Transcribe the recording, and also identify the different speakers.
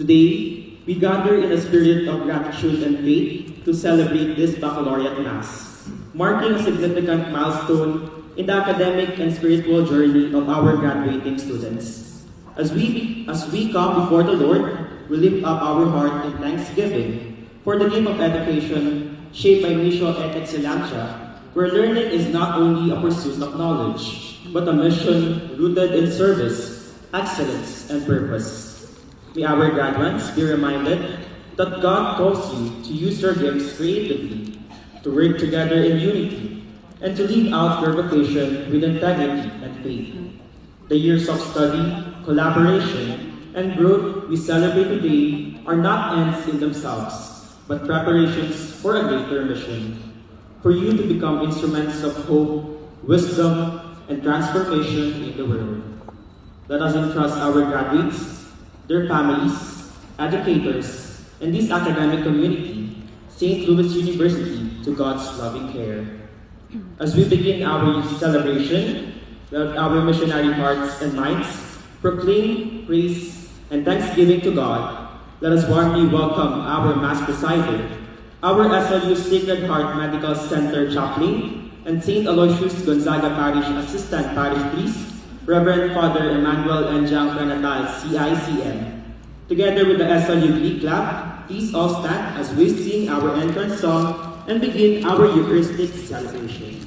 Speaker 1: Today, we gather in a spirit of gratitude and faith to celebrate this baccalaureate Mass, marking a significant milestone in the academic and spiritual journey of our graduating students. As we come before the Lord, we lift up our heart in thanksgiving for the game of education shaped by Mission et Excellencia, where learning is not only a pursuit of knowledge, but a mission rooted in service, excellence, and purpose. May our graduates be reminded that God calls you to use your gifts creatively, to work together in unity, and to live out your vocation with integrity and faith. The years of study, collaboration, and growth we celebrate today are not ends in themselves, but preparations for a greater mission. For you to become instruments of hope, wisdom, and transformation in the world. Let us entrust our graduates, their families, educators, and this academic community, St. Louis University, to God's loving care. As we begin our celebration, let our missionary hearts and minds proclaim praise and thanksgiving to God. Let us warmly welcome our Mass Presider, our SLU Sacred Heart Medical Center Chaplain, and St. Aloysius Gonzaga Parish Assistant Parish Priest, Reverend Father Emmanuel Enjang Granatal, CICM. Together with the SLU Glee Club, please all stand as we sing our entrance song and begin our Eucharistic celebration.